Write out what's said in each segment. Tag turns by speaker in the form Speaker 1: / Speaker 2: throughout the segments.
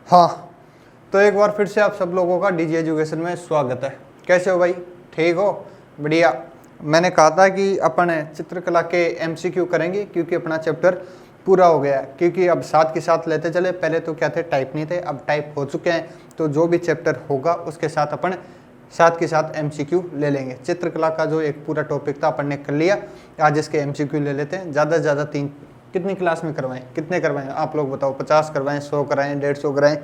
Speaker 1: हाँ, तो एक बार फिर से आप सब लोगों का डीजी एजुकेशन में स्वागत है। कैसे हो भाई? ठीक हो? बढ़िया। मैंने कहा था कि अपन चित्रकला के एमसीक्यू करेंगे क्योंकि अपना चैप्टर पूरा हो गया है। क्योंकि अब साथ के साथ लेते चले, पहले तो क्या थे, टाइप नहीं थे, अब टाइप हो चुके हैं। तो जो भी चैप्टर होगा उसके साथ अपन साथ के साथ एमसीक्यू ले लेंगे। चित्रकला का जो एक पूरा टॉपिक था अपन ने कर लिया, आज इसके एमसीक्यू ले लेते हैं। ज़्यादा से ज़्यादा 3 कितनी क्लास में करवाएं, कितने करवाएं आप लोग बताओ? 50 करवाएं, 100 कराएं, 150 कराएं?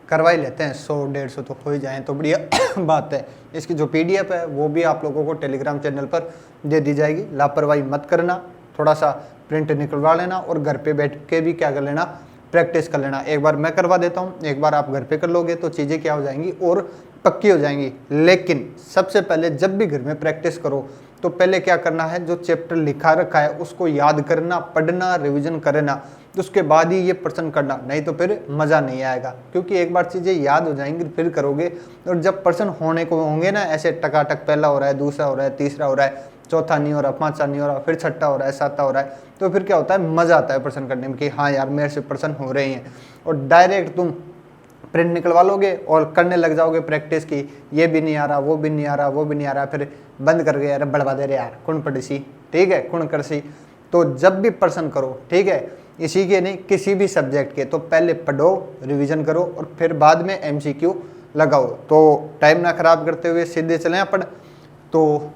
Speaker 1: करवा ही लेते हैं, 100-150 तो हो ही जाएं तो बढ़िया बात है। इसकी जो पीडीएफ है वो भी आप लोगों को टेलीग्राम चैनल पर दे दी जाएगी। लापरवाही मत करना, थोड़ा सा प्रिंट निकलवा लेना और घर पे बैठ के भी क्या कर लेना, प्रैक्टिस कर लेना। एक बार मैं करवा देता हूँ, एक बार आप घर पे कर लोगे तो चीज़ें क्या हो जाएंगी और पक्की हो जाएंगी। लेकिन सबसे पहले जब भी घर में प्रैक्टिस करो तो पहले क्या करना है, जो चैप्टर लिखा रखा है उसको याद करना, पढ़ना, रिवीजन करना, तो उसके बाद ही ये प्रश्न करना, नहीं तो फिर मज़ा नहीं आएगा। क्योंकि एक बार चीज़ें याद हो जाएंगी फिर करोगे, और जब प्रश्न होने को होंगे ना ऐसे टकाटक, पहला हो रहा है, दूसरा हो रहा है, तीसरा हो रहा है, चौथा नहीं हो रहा, पांचवा नहीं हो रहा, फिर छठा हो रहा है, सातवां हो रहा है, तो फिर क्या होता है, मज़ा आता है प्रश्न करने में कि हाँ यार मेरे से प्रश्न हो रहे हैं। और डायरेक्ट तुम प्रिंट निकलवा लोगे और करने लग जाओगे प्रैक्टिस की, ये भी नहीं आ रहा, वो भी नहीं आ रहा, वो भी नहीं आ रहा, फिर बंद कर गए, यार बढ़वा दे रहे यार, कौन पढ़ी सी, ठीक है, कौन कर सी। तो जब भी प्रश्न करो, ठीक है, इसी के नहीं किसी भी सब्जेक्ट के, तो पहले पढ़ो, रिवीजन करो और फिर बाद में एमसीक्यू लगाओ। तो टाइम ना खराब करते हुए सीधे चलें अपन। तो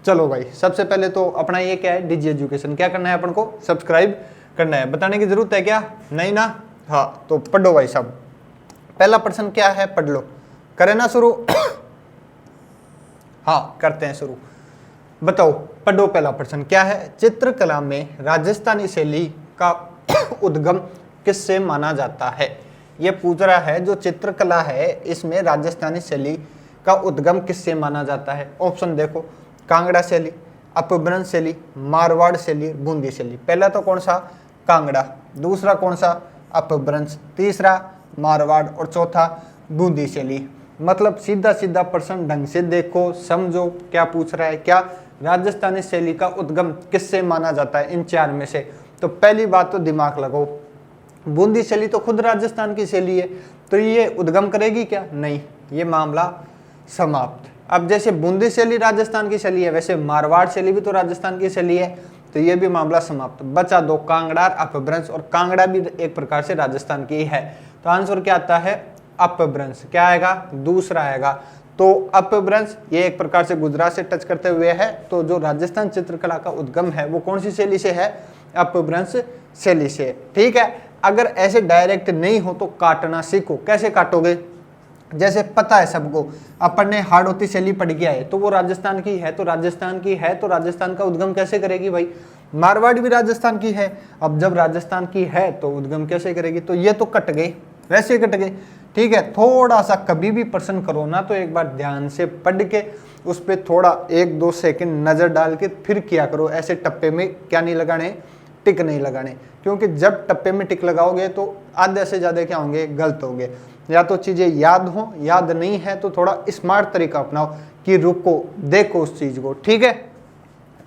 Speaker 1: चलो भाई, सबसे पहले तो अपना ये क्या है, डीजी एजुकेशन क्या करना है, अपन को सब्सक्राइब करना है। बताने की जरूरत है क्या? नहीं ना? हाँ, तो पढ़ो भाई साहब। पहला प्रश्न क्या है, पढ़ लो। करें ना शुरू? हाँ, करते हैं शुरू। बताओ, पढ़ो। पहला प्रश्न क्या है, चित्रकला में राजस्थानी शैली का उद्गम किससे माना जाता है? यह पूछ रहा है, जो चित्रकला है इसमें राजस्थानी शैली का उद्गम किससे माना जाता है? ऑप्शन देखो, कांगड़ा शैली, अपभ्रंश शैली, मारवाड़ शैली, बूंदी शैली। पहला तो कौन सा? कांगड़ा। दूसरा कौन सा? अपभ्रंश। तीसरा मारवाड़ और चौथा बूंदी शैली। मतलब सीधा सीधा प्रश्न ढंग से देखो, समझो क्या पूछ रहा है। क्या राजस्थानी शैली का उद्गम किससे माना जाता है इन 4 में से? तो पहली बात तो दिमाग लगाओ, बूंदी शैली तो खुद राजस्थान की शैली है, तो ये उद्गम करेगी क्या? नहीं, ये मामला समाप्त। अब जैसे बूंदी शैली राजस्थान की शैली है, वैसे मारवाड़ शैली भी तो राजस्थान की शैली है, तो ये भी मामला समाप्त। बचा 2, कांगड़ा, अपभ्रंश। और कांगड़ा भी एक प्रकार से राजस्थान की है, तो आंसर क्या आता है? अपभ्रंश। क्या आएगा? दूसरा आएगा। तो अपभ्रंश ये एक प्रकार से गुजरात से टच करते हुए है, तो जो राजस्थान चित्रकला का उद्गम है वो कौन सी शैली से है? अपभ्रंश शैली से। ठीक है, अगर ऐसे डायरेक्ट नहीं हो तो काटना सीखो। कैसे काटोगे? जैसे पता है सबको, अपन ने हाड़ौती शैली पढ़ गया है, तो वो राजस्थान की है, तो राजस्थान की है तो राजस्थान का उद्गम कैसे करेगी भाई? मारवाड़ भी राजस्थान की है, अब जब राजस्थान की है तो उद्गम कैसे करेगी? तो ये तो कट गई, वैसे कट गई। ठीक है, थोड़ा सा कभी भी प्रश्न करो ना तो एक बार ध्यान से पढ़ के उस पर थोड़ा 1-2 सेकंड नजर डाल के फिर किया करो। ऐसे टप्पे में क्या नहीं लगाने, टिक नहीं लगाने, क्योंकि जब टप्पे में टिक लगाओगे तो आधे से ज्यादा क्या होंगे, गलत होंगे। या तो चीजें याद हो, याद नहीं है तो थोड़ा स्मार्ट तरीका अपनाओ कि रुको, देखो उस चीज को। ठीक है,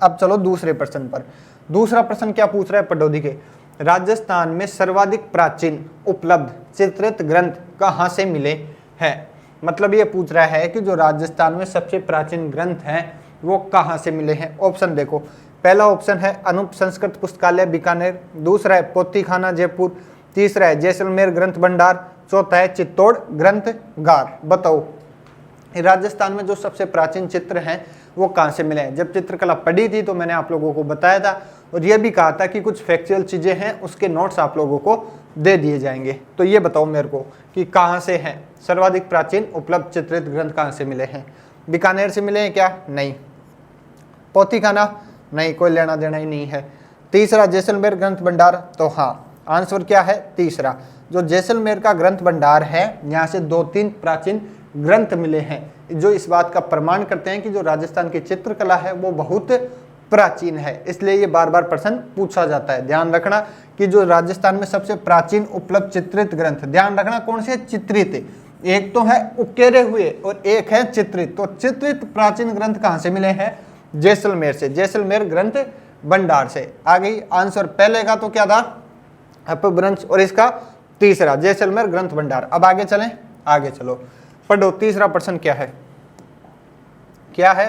Speaker 1: अब चलो दूसरे प्रश्न पर। दूसरा प्रश्न क्या पूछ रहा है, पढ़ो दिखे। राजस्थान में सर्वाधिक प्राचीन उपलब्ध चित्रित ग्रंथ कहाँ से मिले हैं? मतलब ये पूछ रहा है कि जो राजस्थान में सबसे प्राचीन ग्रंथ हैं वो कहाँ से मिले हैं। ऑप्शन देखो, पहला ऑप्शन है अनूप संस्कृत पुस्तकालय बीकानेर, दूसरा है पोथीखाना जयपुर, तीसरा है जैसलमेर ग्रंथ भंडार, चौथा है चित्तौड़ ग्रंथगार। बताओ, राजस्थान में जो सबसे प्राचीन चित्र हैं वो कहाँ से मिले हैं? जब चित्रकला पढ़ी थी तो मैंने आप लोगों को बताया था और यह भी कहा था कि कुछ फैक्चुअल चीजें हैं उसके नोट्स आप लोगों को दे दिए जाएंगे। तो ये बताओ मेरे को कि कहाँ से हैं सर्वाधिक प्राचीन उपलब्ध चित्रित ग्रंथ, कहाँ से मिले हैं? बीकानेर से मिले हैं क्या? नहीं। पोथीखाना? नहीं, कोई लेना देना ही नहीं है। तीसरा जैसलमेर ग्रंथ भंडार, तो हाँ, आंसर क्या है? तीसरा। जो जैसलमेर का ग्रंथ भंडार है, यहाँ से 2-3 प्राचीन ग्रंथ मिले हैं जो इस बात का प्रमाण करते हैं कि जो राजस्थान की चित्रकला है वो बहुत प्राचीन है। इसलिए ये बार बार प्रश्न पूछा जाता है। ध्यान रखना कि जो राजस्थान में सबसे प्राचीन उपलब्ध चित्रित ग्रंथ, ध्यान रखना कौन से? चित्रित। एक तो है उकेरे हुए और एक है चित्रित। तो चित्रित प्राचीन ग्रंथ कहाँ से मिले हैं? जैसलमेर से, जैसलमेर ग्रंथ भंडार से। आ गई आंसर। पहले का तो क्या था? अपभ्रंश और इसका तीसरा जैसलमेर ग्रंथ भंडार। अब आगे चलें, आगे चलो, पढ़ो तीसरा प्रश्न क्या है, क्या है?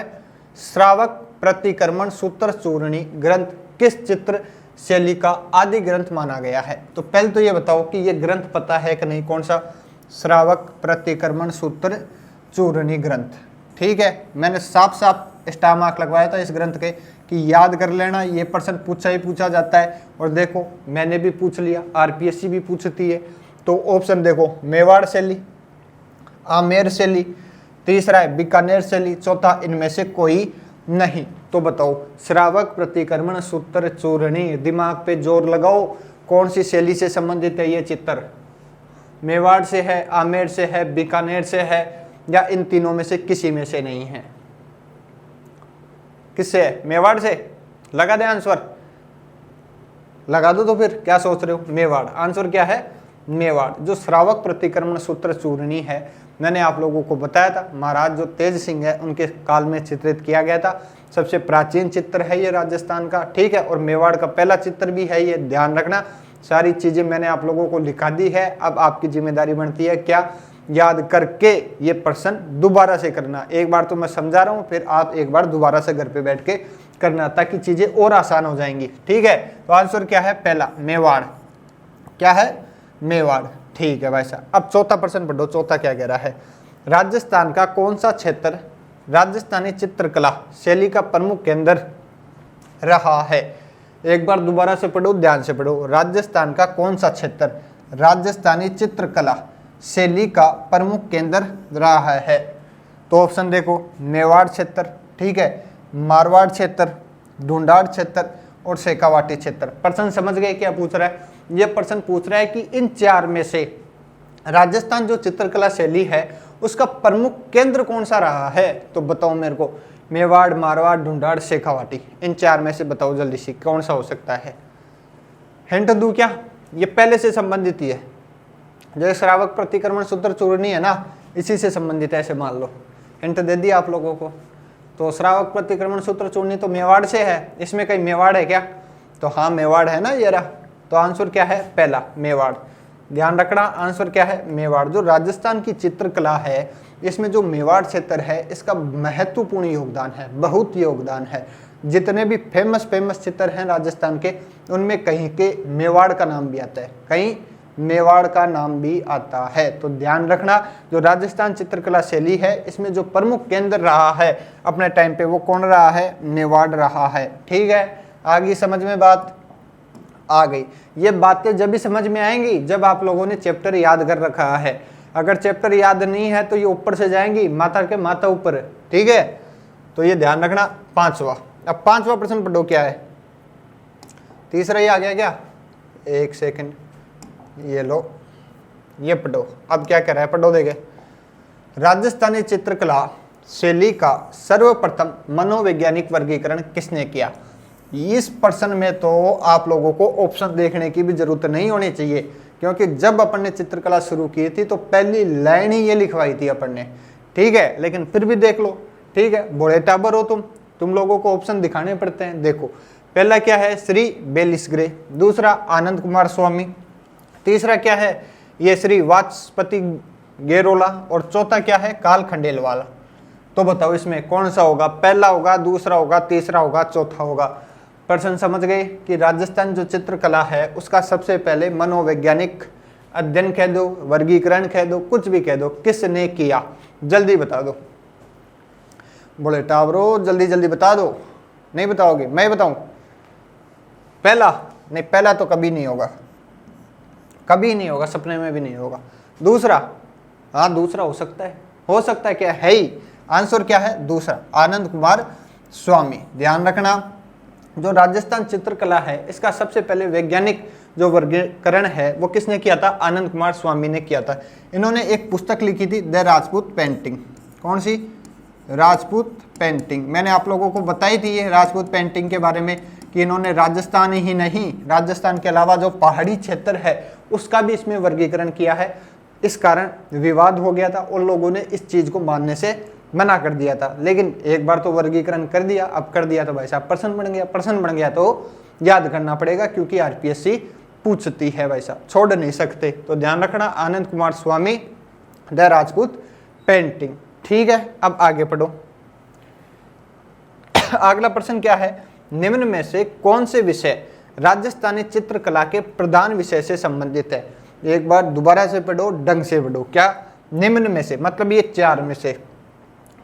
Speaker 1: श्रावक प्रतिक्रमण सूत्र चूर्णी ग्रंथ किस चित्र शैली का आदि ग्रंथ माना गया है? तो पहले तो ये बताओ कि ये ग्रंथ पता है कि नहीं, कौन सा? श्रावक प्रतिक्रमण सूत्र चूर्णी ग्रंथ। ठीक है, मैंने साफ साफ स्टार मार्क लगवाया था इस ग्रंथ के कि याद कर लेना, ये प्रश्न पूछा ही पूछा जाता है। और देखो मैंने भी पूछ लिया, आरपीएससी भी पूछती है। तो ऑप्शन देखो, मेवाड़ शैली, आमेर शैली, तीसरा है बीकानेर शैली, चौथा इनमें से कोई नहीं। तो बताओ श्रावक प्रतिक्रमण सूत्र चूर्णी, दिमाग पे जोर लगाओ, कौन सी शैली से संबंधित है ये चित्र? मेवाड़ से है, आमेर से है, बीकानेर से है, या इन तीनों में से किसी में से नहीं है? किससे है? मेवाड़ से? लगा दे आंसर, लगा दो। तो फिर क्या सोच रहे हो? मेवाड़। आंसर क्या है? मेवाड़। जो श्रावक प्रतिक्रमण सूत्र चूर्णी है, मैंने आप लोगों को बताया था, महाराज जो तेज सिंह है उनके काल में चित्रित किया गया था। सबसे प्राचीन चित्र है ये राजस्थान का, ठीक है, और मेवाड़ का पहला चित्र भी है ये, ध्यान रखना। सारी चीजें मैंने आप लोगों को लिखा दी है। अब आपकी जिम्मेदारी बनती है क्या? याद करके ये प्रश्न दोबारा से करना। एक बार तो मैं समझा रहा हूँ, फिर आप एक बार दोबारा से घर पे बैठ के करना, ताकि चीजें और आसान हो जाएंगी। ठीक है, तो आंसर क्या है? पहला मेवाड़। क्या है? मेवाड़। ठीक है भाई साहब। अब चौथा प्रश्न पढ़ो, चौथा क्या कह रहा है? राजस्थान का कौन सा क्षेत्र राजस्थानी चित्रकला शैली का प्रमुख केंद्र रहा है? एक बार दोबारा से पढ़ो, ध्यान से पढ़ो। राजस्थान का कौन सा क्षेत्र राजस्थानी चित्रकला शैली का प्रमुख केंद्र रहा है? तो ऑप्शन देखो, मेवाड़ क्षेत्र, ठीक है, मारवाड़ क्षेत्र, ढूंढाड़ क्षेत्र और शेखावाटी क्षेत्र। प्रश्न समझ गए क्या पूछ रहा है? ये प्रश्न पूछ रहा है कि इन चार में से राजस्थान जो चित्रकला शैली है उसका प्रमुख केंद्र कौन सा रहा है? तो बताओ मेरे को, मेवाड़, मारवाड़, ढूंढाड़, शेखावाटी, इन चार में से बताओ जल्दी से कौन सा हो सकता है? हिंट दूं क्या? ये पहले से संबंधित ही है, जो श्रावक प्रतिक्रमण सूत्र चूर्णी है ना, इसी से संबंधित है, ऐसे मान लो। हिंट दे दिया आप लोगों को। तो श्रावक प्रतिक्रमण सूत्र चूर्णी तो मेवाड़ से है, इसमें कहीं मेवाड़ है क्या? तो हाँ मेवाड़ है ना ये रहा। तो आंसर क्या है? पहला मेवाड़। ध्यान रखना, आंसर क्या है? मेवाड़। जो राजस्थान की चित्रकला है इसमें जो मेवाड़ क्षेत्र है इसका महत्वपूर्ण योगदान है, बहुत योगदान है। जितने भी फेमस चित्र हैं राजस्थान के, उनमें कहीं के मेवाड़ का नाम भी आता है, कहीं मेवाड़ का नाम भी आता है। तो ध्यान रखना, जो राजस्थान चित्रकला शैली है इसमें जो प्रमुख केंद्र रहा है अपने टाइम पे, वो कौन रहा है? मेवाड़ रहा है। ठीक है, आगे समझ में बात आ गई। ये बातें जब भी समझ में आएंगी जब आप लोगों ने चैप्टर याद कर रखा है। अगर चैप्टर याद नहीं है तो ये ऊपर से जाएंगी, माथा के माथा ऊपर। ठीक है, तो ये ध्यान रखना। पांचवा, अब पांचवा प्रश्न पढ़ो क्या है? तीसरा ही आ गया क्या? एक सेकंड, ये लो, ये पढ़ो। अब क्या कह रहा है? पढ़ो देखे। राजस्थानी चित्रकला शैली का सर्वप्रथम मनोवैज्ञानिक वर्गीकरण किसने किया? इस प्रश्न में तो आप लोगों को ऑप्शन देखने की भी जरूरत नहीं होनी चाहिए, क्योंकि जब अपन ने चित्रकला शुरू की थी तो पहली लाइन ही ये लिखवाई थी अपन ने। ठीक है, लेकिन फिर भी देख लो। ठीक है, बड़े टाबर हो तुम लोगों को ऑप्शन दिखाने पड़ते हैं। देखो, पहला क्या है? श्री बेलिसग्रे, दूसरा आनंद कुमार स्वामी, तीसरा क्या है? ये श्री वाचस्पति गेरोला, और चौथा क्या है? काल खंडेलवाल। तो बताओ इसमें कौन सा होगा? पहला होगा, दूसरा होगा, तीसरा होगा, चौथा होगा? प्रश्न समझ गए कि राजस्थान जो चित्रकला है उसका सबसे पहले मनोवैज्ञानिक अध्ययन कह दो, वर्गीकरण कह दो, कुछ भी कह दो, किसने किया? जल्दी बता दो। बोले टावरो जल्दी जल्दी बता दो। नहीं बताओगे? मैं बताऊं? पहला नहीं, पहला तो कभी नहीं होगा, कभी नहीं होगा, सपने में भी नहीं होगा। दूसरा, हाँ दूसरा हो सकता है, क्या है ही? आंसर क्या है? दूसरा, आनंद कुमार स्वामी। ध्यान रखना, जो राजस्थान चित्रकला है इसका सबसे पहले वैज्ञानिक जो वर्गीकरण है वो किसने किया था? आनंद कुमार स्वामी ने किया था। इन्होंने एक पुस्तक लिखी थी, द राजपूत पेंटिंग। कौन सी? राजपूत पेंटिंग। मैंने आप लोगों को बताई थी ये राजपूत पेंटिंग के बारे में कि इन्होंने राजस्थान ही नहीं, राजस्थान के अलावा जो पहाड़ी क्षेत्र है उसका भी इसमें वर्गीकरण किया है। इस कारण विवाद हो गया था, उन लोगों ने इस चीज को मानने से मना कर दिया था। लेकिन एक बार तो वर्गीकरण कर दिया, अब कर दिया तो भाई साहब प्रश्न बन गया। प्रश्न बन गया तो याद करना पड़ेगा, क्योंकि आरपीएससी पूछती है भाई साहब, छोड़ नहीं सकते। तो ध्यान रखना, आनंद कुमार स्वामी द राजपूत पेंटिंग। ठीक है, अब आगे पढ़ो। अगला प्रश्न क्या है, निम्न में से कौन से विषय राजस्थानी चित्रकला के प्रधान विषय से संबंधित है। एक बार दोबारा से पढ़ो, ढंग से पढ़ो। क्या, निम्न में से मतलब ये चार में से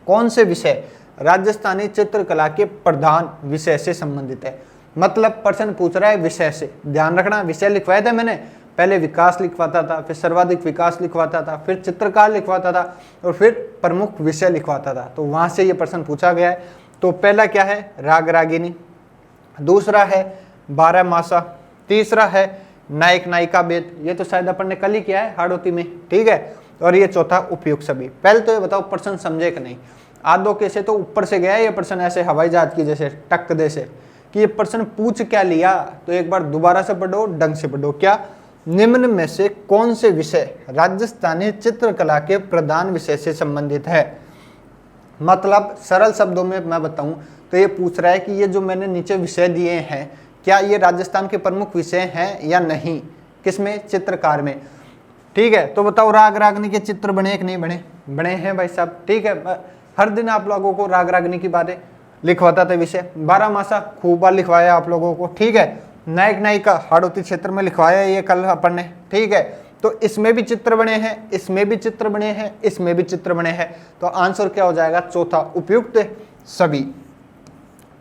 Speaker 1: कौन से विषय राजस्थानी चित्रकला के प्रधान विषय से संबंधित है। मतलब प्रश्न पूछ रहा है विषय से। ध्यान रखना, विषय लिखवाया था मैंने, पहले विकास लिखवाता था, फिर सर्वाधिक विकास लिखवाता था, फिर चित्रकार लिखवाता था और फिर प्रमुख विषय लिखवाता था। तो वहां से ये प्रश्न पूछा गया है। तो पहला क्या है, राग रागिनी, दूसरा है बारहमासा, तीसरा है नायक नायिका भेद, ये तो शायद अपन ने कल ही किया है हाड़ौती में। ठीक है, और ये चौथा उपयुक्त सभी। पहले तो ये बताओ प्रश्न समझे कि नहीं। आधो के से तो ऊपर से गया ये प्रश्न, ऐसे हवाई जहाज की जैसे टक दे से कि ये प्रश्न पूछ क्या लिया। तो एक बार दोबारा से पढ़ो, ढंग से पढ़ो। क्या, निम्न में से कौन से विषय राजस्थानी चित्रकला के प्रधान विषय से संबंधित है। मतलब सरल शब्दों में मैं बताऊं तो ये पूछ रहा है कि ये जो मैंने नीचे विषय दिए हैं, क्या ये राजस्थान के प्रमुख विषय हैं या नहीं, किसमें, चित्रकार में। ठीक है, तो बताओ राग रागनी के चित्र बने कि नहीं बने, बने हैं भाई साहब। ठीक है, हर दिन आप लोगों को राग रागनी की बातें लिखवाता था विषय, बारहमासा खूब बार लिखवाया आप लोगों को। ठीक है, नायक नायिका हाड़ौती क्षेत्र में लिखवाया ये कल अपन ने। ठीक है, तो इसमें भी चित्र बने हैं, इसमें भी चित्र बने हैं, इसमें भी चित्र बने हैं। तो आंसर क्या हो जाएगा, चौथा उपयुक्त सभी।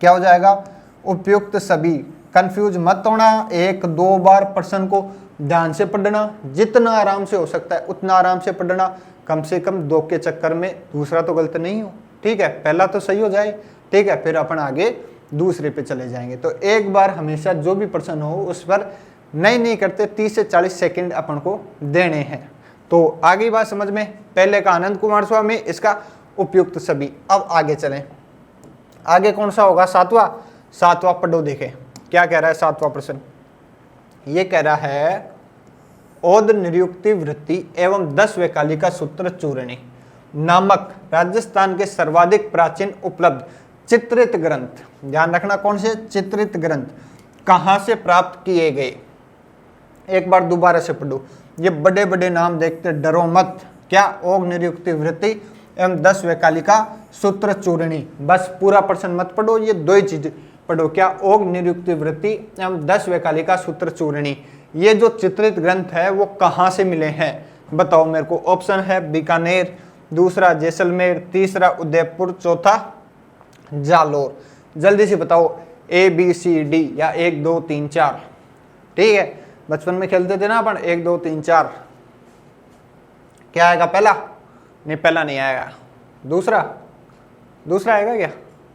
Speaker 1: क्या हो जाएगा, उपयुक्त सभी। कंफ्यूज मत होना, एक दो बार प्रश्न को ध्यान से पढ़ना, जितना आराम से हो सकता है उतना आराम से पढ़ना, कम से कम दो के चक्कर में दूसरा तो गलत नहीं हो। ठीक है, पहला तो सही हो जाए। ठीक है, फिर अपन आगे दूसरे पे चले जाएंगे। तो एक बार हमेशा जो भी प्रश्न हो उस पर नहीं करते 30 से 40 सेकंड अपन को देने हैं। तो आगे बात समझ में, पहले का आनंद कुमार स्वामी, इसका उपयुक्त सभी। अब आगे चलें, आगे कौन सा होगा, सातवां पढ़ो। देखें क्या कह रहा है सातवां प्रश्न। ये कह रहा है ओद निरुक्ति वृत्ति एवं 10 वैकालिका सूत्र चूरणी नामक राजस्थान के सर्वाधिक प्राचीन उपलब्ध चित्रित ग्रंथ, ध्यान रखना कौन से चित्रित ग्रंथ, कहां से प्राप्त किए गए। एक बार दोबारा से पढ़ो, ये बड़े बड़े नाम देखते डरो मत। क्या, ओग निरुक्ति वृत्ति एवं 10 वैकालिका सूत्र चूरणी। बस पूरा प्रश्न मत पढ़ो, ये दो ही चीज पढ़ो। क्या, ओग निरुक्ति वृत्ति एवं 10 वैकालिका सूत्र चूरणी, ये जो चित्रित ग्रंथ है वो कहां से मिले हैं बताओ मेरे को। ऑप्शन है बीकानेर, दूसरा जैसलमेर, तीसरा उदयपुर, चौथा जालोर। जल्दी से बताओ ABCD या 1 2 3 4। ठीक है, बचपन में खेलते थे ना अपन 1 2 3 4। क्या आएगा, पहला नहीं, पहला नहीं आएगा, दूसरा आएगा क्या,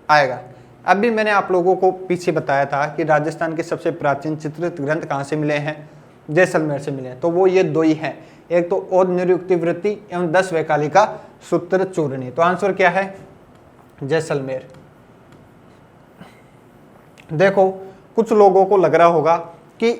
Speaker 1: आएगा। अभी मैंने आप लोगों को पीछे बताया था कि राजस्थान के सबसे प्राचीन चित्रित ग्रंथ कहाँ से मिले हैं, जैसलमेर से मिले हैं। तो वो ये दो ही हैं, एक तो ओद निरुक्ति वृत्ति एवं 10 वैकालिका सूत्र चूरणी। तो आंसर क्या है, जैसलमेर। देखो कुछ लोगों को लग रहा होगा कि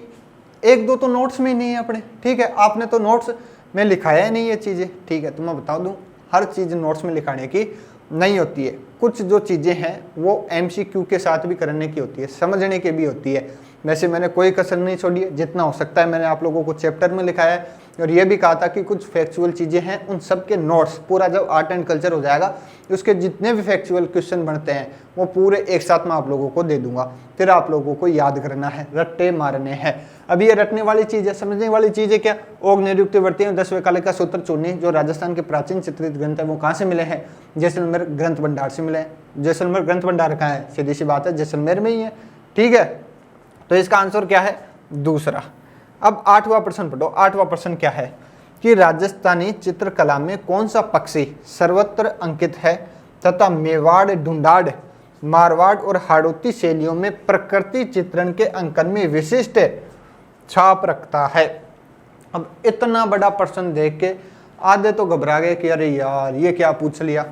Speaker 1: 1 2 तो नोट्स में ही नहीं है अपने। ठीक है, आपने तो नोट्स में लिखाया ही नहीं ये चीज़ें। ठीक है, तो मैं बता दूं, हर चीज़ नोट्स में लिखाने की नहीं होती है। कुछ जो चीज़ें हैं वो MCQ के साथ भी करने की होती है, समझने की भी होती है। वैसे मैंने कोई कसर नहीं छोड़ी है, जितना हो सकता है मैंने आप लोगों को चैप्टर में लिखाया है। और ये भी कहा था कि कुछ फैक्चुअल चीज़ें हैं, उन सब के नोट्स पूरा जब आर्ट एंड कल्चर हो जाएगा उसके जितने भी फैक्चुअल क्वेश्चन बनते हैं वो पूरे एक साथ मैं आप लोगों को दे दूंगा। फिर आप लोगों को याद करना है, रट्टे मारने हैं। अभी ये रटने वाली चीज़ है, समझने वाली चीज़ है। क्या, ओग निरुक्ति वृत्ति एवं 10 वैकालिका सूत्र चूरणी जो राजस्थान के प्राचीन चित्रित ग्रंथ है वो कहाँ से मिले हैं, जैसलमेर ग्रंथ भंडार से मिले हैं। जैसलमेर ग्रंथ भंडार कहाँ है, सीधी सी बात है, जैसलमेर में ही है। ठीक है, तो इसका आंसर क्या है, दूसरा। अब 8वां प्रश्न पढ़ो। 8वां प्रश्न क्या है कि राजस्थानी चित्रकला में कौन सा पक्षी सर्वत्र अंकित है तथा मेवाड़, ढूंढाड़, मारवाड़ और हाड़ौती शैलियों में प्रकृति चित्रण के अंकन में विशिष्ट छाप रखता है। अब इतना बड़ा प्रश्न देख के आधे तो घबरा गए कि अरे यार ये क्या पूछ लिया।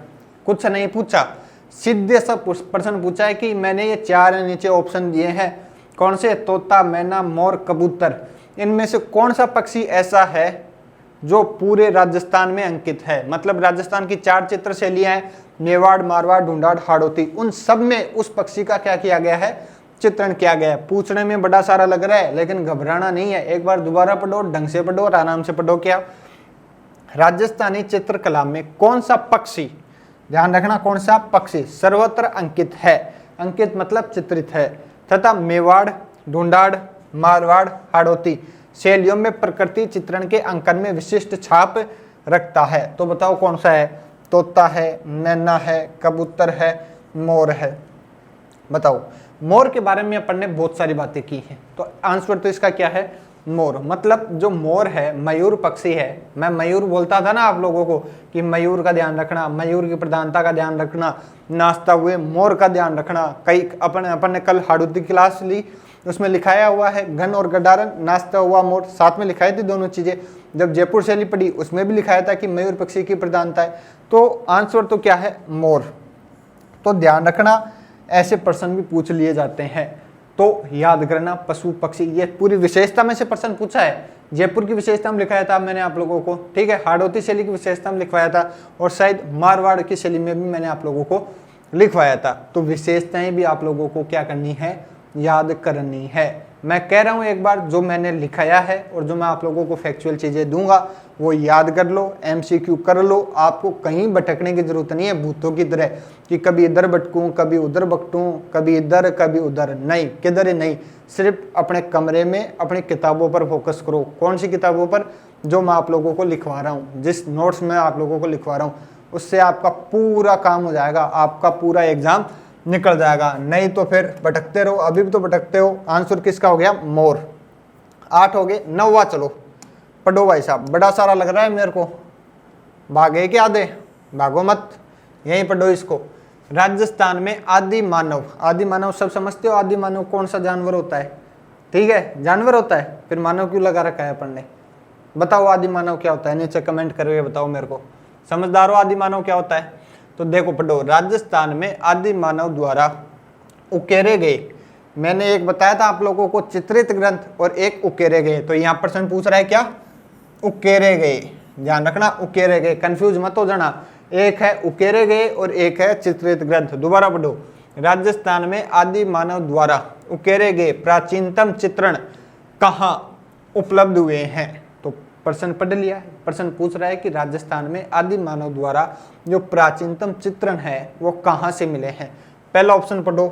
Speaker 1: कुछ नहीं पूछा, सीधे सा प्रश्न पूछा है कि मैंने ये 4 नीचे ऑप्शन दिए हैं, कौन से, तोता, मैना, मोर, कबूतर, इनमें से कौन सा पक्षी ऐसा है जो पूरे राजस्थान में अंकित है। मतलब राजस्थान की 4 चित्र शैलियां हैं, मेवाड़, मारवाड़, ढूंढाड़, हाड़ौती, उन सब में उस पक्षी का क्या किया गया है, चित्रण किया गया है। पूछने में बड़ा सारा लग रहा है लेकिन घबराना नहीं है, एक बार दोबारा पढ़ो, ढंग से पढ़ो और आराम से पढ़ो। क्या राजस्थानी चित्रकला में कौन सा पक्षी, ध्यान रखना कौन सा पक्षी सर्वत्र अंकित है, अंकित मतलब चित्रित है, तथा मेवाड़, ढूंढाड़, मारवाड़, हाड़ौती शैलियों में प्रकृति चित्रण के अंकन में विशिष्ट छाप रखता है। तो बताओ कौन सा है? तोता है, मैना है, कबूतर है, मोर है। बताओ, मोर के बारे में अपन ने बहुत सारी बातें की हैं, तो आंसर तो इसका क्या है? मोर। मतलब जो मोर है मयूर पक्षी है। मैं मयूर बोलता था ना आप लोगों को कि मयूर का ध्यान रखना, मयूर की प्रधानता का ध्यान रखना, नाचता हुए मोर का ध्यान रखना। कई अपन ने कल हाड़ौती क्लास ली, उसमें लिखाया हुआ है घन और गडारन, नाचता हुआ मोर, साथ में लिखाई थी दोनों चीजें। जब जयपुर शैली पढ़ी उसमें भी लिखाया था कि मयूर पक्षी की प्रधानता है। तो आंसर तो क्या है? मोर। तो ध्यान रखना, ऐसे प्रश्न भी पूछ लिए जाते हैं, तो याद करना पशु पक्षी। ये पूरी विशेषता में से प्रश्न पूछा है। जयपुर की विशेषता में लिखाया था मैंने आप लोगों को, ठीक है। हाड़ौती शैली की विशेषता में लिखवाया था, और शायद मारवाड़ की शैली में भी मैंने आप लोगों को लिखवाया था। तो विशेषताएं भी आप लोगों को क्या करनी है? याद करनी है। मैं कह रहा हूं एक बार, जो मैंने लिखाया है और जो मैं आप लोगों को फैक्चुअल चीजें दूंगा वो याद कर लो, एमसीक्यू कर लो। आपको कहीं भटकने की जरूरत नहीं है भूतों की तरह कि कभी इधर भटकूं, कभी उधर भटकूं, कभी इधर कभी उधर। नहीं, किधर नहीं, सिर्फ अपने कमरे में अपनी किताबों पर फोकस करो। कौन सी किताबों पर? जो मैं आप लोगों को लिखवा रहा हूँ, जिस नोट्स में आप लोगों को लिखवा रहा हूँ, उससे आपका पूरा काम हो जाएगा, आपका पूरा एग्जाम निकल जाएगा। नहीं तो फिर भटकते रहो, अभी भी तो भटकते हो। आंसर किसका हो गया? मोर। 8 हो गए। 9वां चलो पढ़ो भाई साहब, बड़ा सारा लग रहा है मेरे को। भागे क्या आधे? भागो मत, यहीं पढ़ो इसको। राजस्थान में आदि मानव, आदि मानव सब समझते हो? आदि मानव कौन सा जानवर होता है? ठीक है, जानवर होता है, फिर मानव क्यों लगा रखा है अपन ने? बताओ आदि मानव क्या होता है, नीचे कमेंट करके बताओ मेरे को। समझदार हो, आदि मानव क्या होता है? तो देखो पढ़ो, राजस्थान में आदि मानव द्वारा उकेरे गए, मैंने एक बताया था आप लोगों को चित्रित ग्रंथ और एक उकेरे गए। तो यहाँ प्रश्न पूछ रहा है क्या? उकेरे गए। ध्यान रखना, उकेरे गए, कंफ्यूज मत हो जाना। एक है उकेरे गए और एक है चित्रित ग्रंथ। दोबारा पढ़ो, राजस्थान में आदि मानव द्वारा उकेरे गए प्राचीनतम चित्रण कहाँ उपलब्ध हुए हैं? तो प्रश्न पढ़ लिया है। प्रश्न पूछ रहा है कि राजस्थान में आदि मानव द्वारा जो प्राचीनतम चित्रण है वो कहाँ से मिले हैं? पहला ऑप्शन पढ़ो,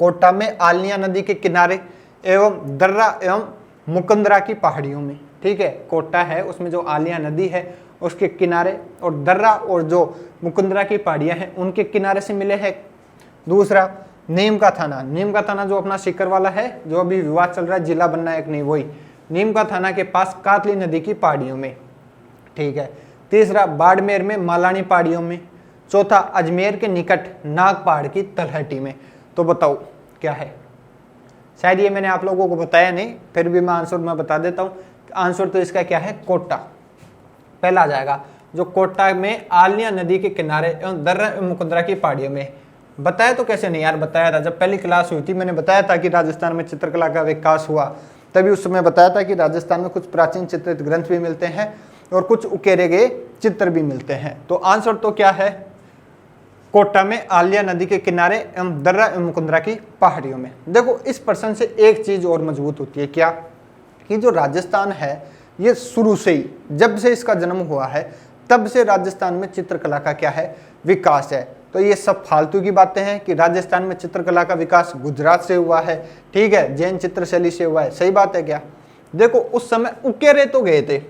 Speaker 1: कोटा में आलिया नदी के किनारे एवं दर्रा एवं मुकंदरा की पहाड़ियों में। ठीक है, कोटा है उसमें जो आलिया नदी है उसके किनारे, और दर्रा और जो मुकंदरा की पहाड़ियां हैं उनके किनारे से मिले हैं। दूसरा, नीम का थाना, नीम का थाना जो अपना सीकर वाला है, जो अभी विवाद चल रहा है, जिला बनना है कि नहीं, वही नीम का थाना के पास कातली नदी की पहाड़ियों में। ठीक है। तीसरा, बाड़मेर में मालानी पहाड़ियों में। चौथा, अजमेर के निकट नाग पहाड़ की तलहटी में। तो बताओ क्या है? शायद ये मैंने आप लोगों को बताया नहीं, फिर भी मैं आंसर में बता देता हूँ। आंसर तो इसका क्या है? कोटा पहला आ जाएगा, जो कोटा में आलिया नदी के किनारे एवं दर्रा एवं मुकंदरा की पहाड़ियों में। बताया तो कैसे नहीं यार, बताया था जब पहली क्लास हुई थी, मैंने बताया था कि राजस्थान में चित्रकला का विकास हुआ, तभी उस समय बताया था कि राजस्थान में कुछ प्राचीन चित्रित ग्रंथ भी मिलते हैं और कुछ उकेरे गए चित्र भी मिलते हैं। तो आंसर तो क्या है? कोटा में आलिया नदी के किनारे एवं दर्रा एवं मुकंदरा की पहाड़ियों में। देखो, इस प्रश्न से एक चीज और मजबूत होती है, क्या? कि जो राजस्थान है ये शुरू से ही, जब से इसका जन्म हुआ है तब से राजस्थान में चित्रकला का क्या है? विकास है। तो ये सब फालतू की बातें हैं कि राजस्थान में चित्रकला का विकास गुजरात से हुआ है, ठीक है, जैन चित्रशैली से हुआ है। सही बात है क्या? देखो, उस समय उकेरे तो गए थे,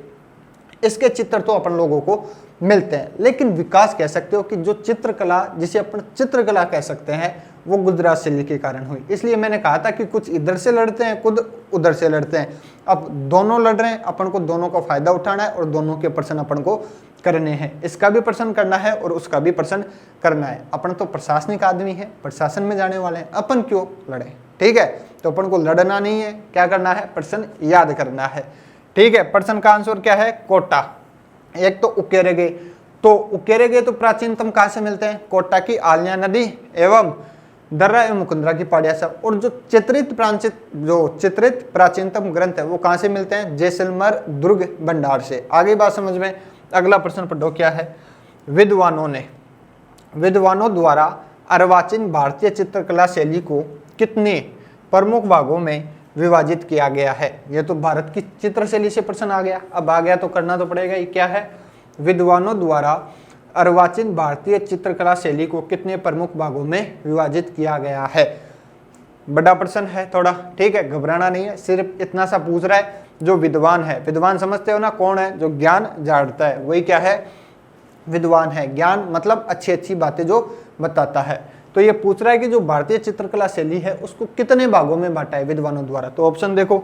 Speaker 1: इसके चित्र तो अपन लोगों को मिलते हैं, लेकिन विकास कह सकते हो कि जो चित्रकला, जिसे अपन चित्रकला कह सकते हैं, वो गुजरात शैली के कारण हुई। इसलिए मैंने कहा था कि कुछ इधर से लड़ते हैं, खुद उधर से लड़ते हैं। अब दोनों लड़ रहे हैं, अपन को दोनों का फायदा उठाना है और दोनों के प्रश्न अपन को करने हैं। इसका भी प्रश्न करना है और उसका भी प्रश्न करना है। अपन तो प्रशासनिक आदमी है, प्रशासन में जाने वाले हैं, अपन क्यों लड़े? ठीक है, तो अपन को लड़ना नहीं है, क्या करना है? प्रश्न याद करना है। ठीक है, प्रश्न का आंसर क्या है? कोटा। एक तो उकेरे गए, तो उकेरे गए तो प्राचीनतम कहाँ से मिलते हैं? कोटा की आलिया नदी एवं दर्रा एवं मुकंदरा की पहाड़ियां सब। और जो चित्रित प्राचीनतम ग्रंथ है वो कहाँ से मिलते हैं? जैसलमेर दुर्ग भंडार से। आगे बात समझ में। अगला प्रश्न पढ़ो, क्या है? विद्वानों द्वारा अर्वाचीन भारतीय चित्रकला शैली को कितने प्रमुख भागों में विभाजित किया गया है। ये तो भारत की चित्रशैली से प्रश्न आ गया। अब आ गया तो करना तो पड़ेगा। ये क्या है? विद्वानों द्वारा अर्वाचीन भारतीय चित्रकला शैली को कितने प्रमुख भागों में विभाजित किया गया है? बड़ा प्रश्न है थोड़ा, ठीक है, घबराना नहीं है, सिर्फ इतना सा पूछ रहा है। जो विद्वान है, विद्वान समझते हो ना कौन है? जो ज्ञान जानता है वही क्या है? विद्वान है। ज्ञान मतलब अच्छी अच्छी बातें जो बताता है। तो ये पूछ रहा है कि जो भारतीय चित्रकला शैली है उसको कितने भागों में बांटा है विद्वानों द्वारा? तो ऑप्शन देखो,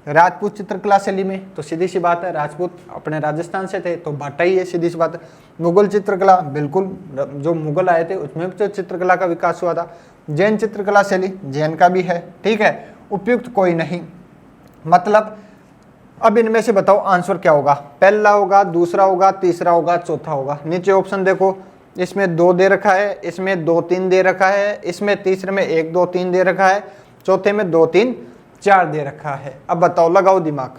Speaker 1: राजपूत चित्रकला शैली में, तो सीधी सी बात है राजपूत अपने राजस्थान से थे तो बांटा ही है, सीधी सी बात है। मुगल चित्रकला, बिल्कुल जो मुगल आए थे उसमें भी चित्रकला का विकास हुआ था। जैन चित्रकला शैली, जैन का भी है, ठीक है। उपयुक्त कोई नहीं, मतलब अब इनमें से बताओ आंसर क्या होगा? पहला होगा, दूसरा होगा, तीसरा होगा, चौथा होगा। नीचे ऑप्शन देखो, इसमें 2 दे रखा है, इसमें 2 3 दे रखा है, इसमें तीसरे में 1 2 3 दे रखा है, चौथे में 2 3 4 दे रखा है। अब बताओ, लगाओ दिमाग।